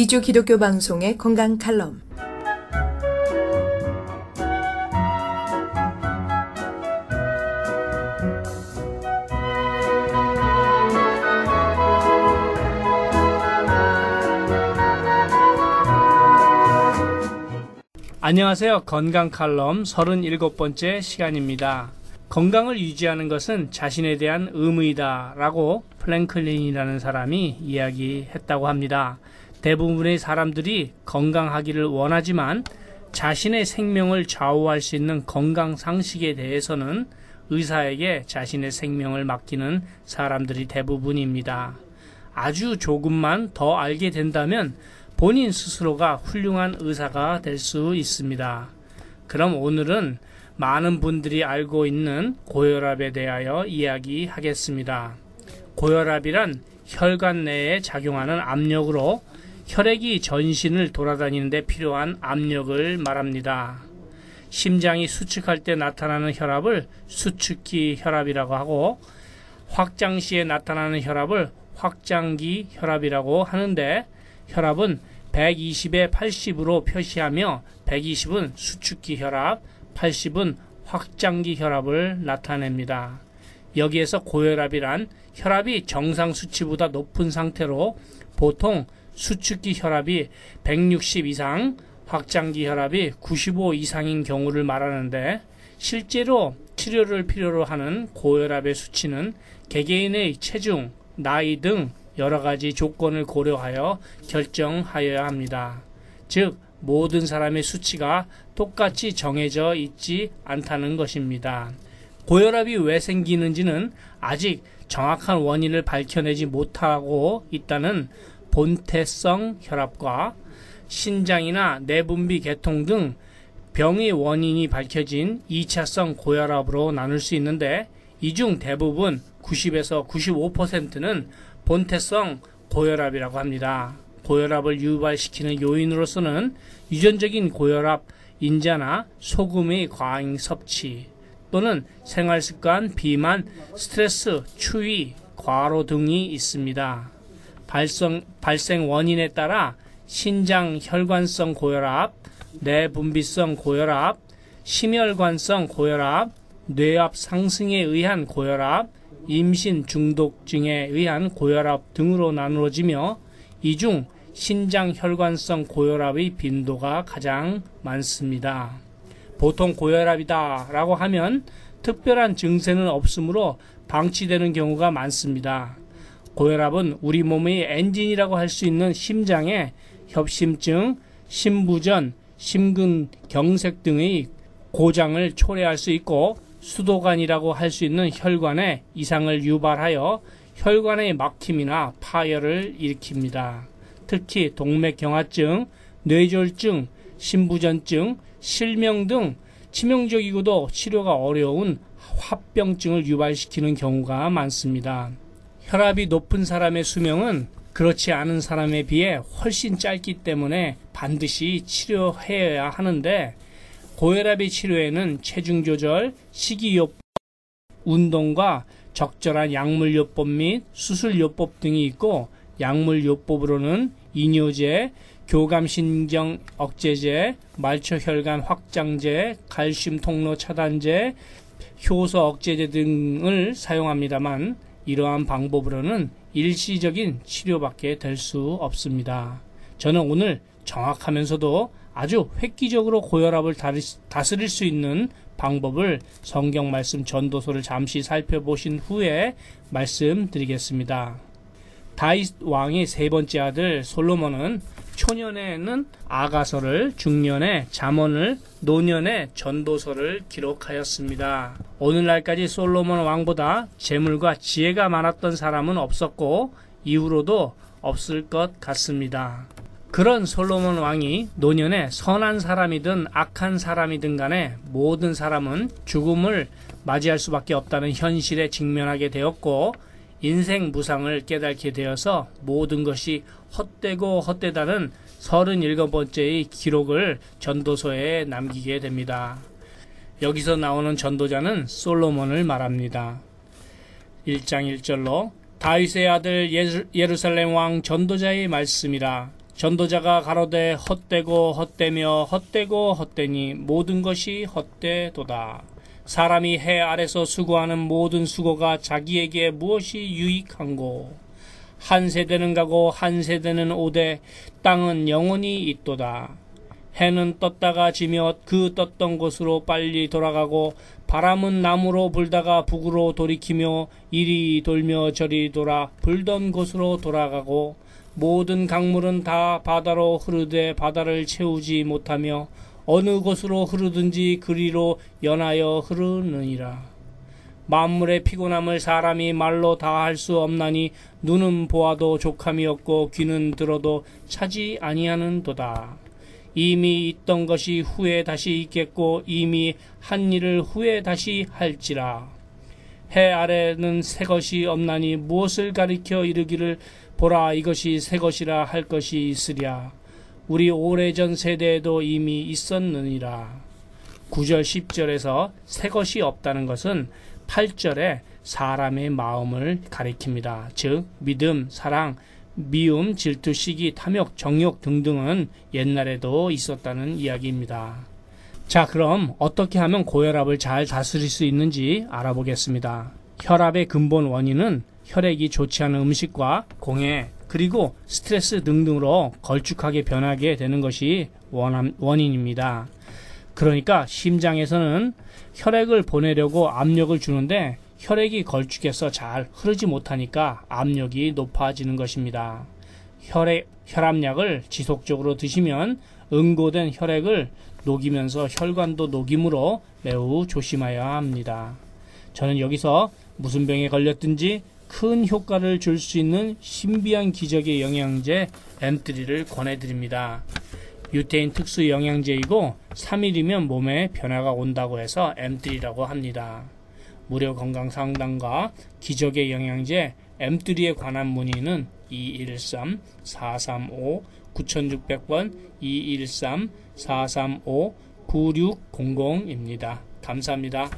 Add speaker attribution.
Speaker 1: 2주 기독교 방송의 건강 칼럼.
Speaker 2: 안녕하세요. 건강 칼럼 37번째 시간입니다. 건강을 유지하는 것은 자신에 대한 의무이다 라고 플랭클린이라는 사람이 이야기했다고 합니다. 대부분의 사람들이 건강하기를 원하지만 자신의 생명을 좌우할 수 있는 건강 상식에 대해서는 의사에게 자신의 생명을 맡기는 사람들이 대부분입니다. 아주 조금만 더 알게 된다면 본인 스스로가 훌륭한 의사가 될 수 있습니다. 그럼 오늘은 많은 분들이 알고 있는 고혈압에 대하여 이야기하겠습니다. 고혈압이란 혈관 내에 작용하는 압력으로 혈액이 전신을 돌아다니는 데 필요한 압력을 말합니다. 심장이 수축할 때 나타나는 혈압을 수축기 혈압이라고 하고 확장 시에 나타나는 혈압을 확장기 혈압이라고 하는데 혈압은 120에 80으로 표시하며 120은 수축기 혈압, 80은 확장기 혈압을 나타냅니다. 여기에서 고혈압이란 혈압이 정상 수치보다 높은 상태로 보통 수축기 혈압이 160 이상, 확장기 혈압이 95 이상인 경우를 말하는데 실제로 치료를 필요로 하는 고혈압의 수치는 개개인의 체중, 나이 등 여러 가지 조건을 고려하여 결정하여야 합니다. 즉, 모든 사람의 수치가 똑같이 정해져 있지 않다는 것입니다. 고혈압이 왜 생기는지는 아직 정확한 원인을 밝혀내지 못하고 있다는 본태성 혈압과 신장이나 내분비 개통 등 병의 원인이 밝혀진 2차성 고혈압으로 나눌 수 있는데 이 중 대부분 90에서 95%는 본태성 고혈압이라고 합니다. 고혈압을 유발시키는 요인으로서는 유전적인 고혈압 인자나 소금의 과잉 섭취 또는 생활습관, 비만, 스트레스, 추위, 과로 등이 있습니다. 발생 원인에 따라 신장 혈관성 고혈압, 내분비성 고혈압, 심혈관성 고혈압, 뇌압 상승에 의한 고혈압, 임신 중독증에 의한 고혈압 등으로 나누어지며 이 중 신장 혈관성 고혈압의 빈도가 가장 많습니다. 보통 고혈압이다 라고 하면 특별한 증세는 없으므로 방치되는 경우가 많습니다. 고혈압은 우리 몸의 엔진이라고 할 수 있는 심장에 협심증, 심부전, 심근경색 등의 고장을 초래할 수 있고 수도관이라고 할 수 있는 혈관에 이상을 유발하여 혈관의 막힘이나 파열을 일으킵니다. 특히 동맥경화증, 뇌졸중, 심부전증, 실명 등 치명적이고도 치료가 어려운 합병증을 유발시키는 경우가 많습니다. 혈압이 높은 사람의 수명은 그렇지 않은 사람에 비해 훨씬 짧기 때문에 반드시 치료해야 하는데 고혈압의 치료에는 체중 조절, 식이요법, 운동과 적절한 약물요법 및 수술요법 등이 있고 약물요법으로는 이뇨제, 교감신경 억제제, 말초혈관 확장제, 칼슘 통로 차단제, 효소 억제제 등을 사용합니다만 이러한 방법으로는 일시적인 치료밖에 될 수 없습니다. 저는 오늘 정확하면서도 아주 획기적으로 고혈압을 다스릴 수 있는 방법을 성경 말씀 전도서를 잠시 살펴보신 후에 말씀드리겠습니다. 다윗 왕의 세 번째 아들 솔로몬은 초년에는 아가서를, 중년에 잠언을, 노년에 전도서를 기록하였습니다. 오늘날까지 솔로몬 왕보다 재물과 지혜가 많았던 사람은 없었고 이후로도 없을 것 같습니다. 그런 솔로몬 왕이 노년에 선한 사람이든 악한 사람이든 간에 모든 사람은 죽음을 맞이할 수밖에 없다는 현실에 직면하게 되었고 인생 무상을 깨닫게 되어서 모든 것이 헛되고 헛되다는 37번째의 기록을 전도서에 남기게 됩니다. 여기서 나오는 전도자는 솔로몬을 말합니다. 1장 1절로 다윗의 아들 예루살렘 왕 전도자의 말씀이라. 전도자가 가로되 헛되고 헛되며 헛되고 헛되니 모든 것이 헛되도다. 사람이 해 아래서 수고하는 모든 수고가 자기에게 무엇이 유익한고. 한 세대는 가고 한 세대는 오되 땅은 영원히 있도다. 해는 떴다가 지며 그 떴던 곳으로 빨리 돌아가고 바람은 남으로 불다가 북으로 돌이키며 이리 돌며 저리 돌아 불던 곳으로 돌아가고 모든 강물은 다 바다로 흐르되 바다를 채우지 못하며 어느 곳으로 흐르든지 그리로 연하여 흐르느니라. 만물의 피곤함을 사람이 말로 다 할 수 없나니 눈은 보아도 족함이 없고 귀는 들어도 차지 아니하는도다. 이미 있던 것이 후에 다시 있겠고 이미 한 일을 후에 다시 할지라. 해 아래는 새 것이 없나니 무엇을 가리켜 이르기를 보라 이것이 새 것이라 할 것이 있으랴. 우리 오래전 세대에도 이미 있었느니라. 9절 10절에서 새 것이 없다는 것은 8절에 사람의 마음을 가리킵니다. 즉 믿음, 사랑, 미움, 질투, 시기, 탐욕, 정욕 등등은 옛날에도 있었다는 이야기입니다. 자, 그럼 어떻게 하면 고혈압을 잘 다스릴 수 있는지 알아보겠습니다. 혈압의 근본 원인은 혈액이 좋지 않은 음식과 공해 그리고 스트레스 등등으로 걸쭉하게 변하게 되는 것이 원인입니다. 그러니까 심장에서는 혈액을 보내려고 압력을 주는데 혈액이 걸쭉해서 잘 흐르지 못하니까 압력이 높아지는 것입니다. 혈압약을 지속적으로 드시면 응고된 혈액을 녹이면서 혈관도 녹이므로 매우 조심해야 합니다. 저는 여기서 무슨 병에 걸렸든지 큰 효과를 줄 수 있는 신비한 기적의 영양제 M3를 권해드립니다. 유태인 특수 영양제이고 3일이면 몸에 변화가 온다고 해서 M3라고 합니다. 무료 건강 상담과 기적의 영양제 M3에 관한 문의는 213-435-9600번 213-435-9600입니다. 감사합니다.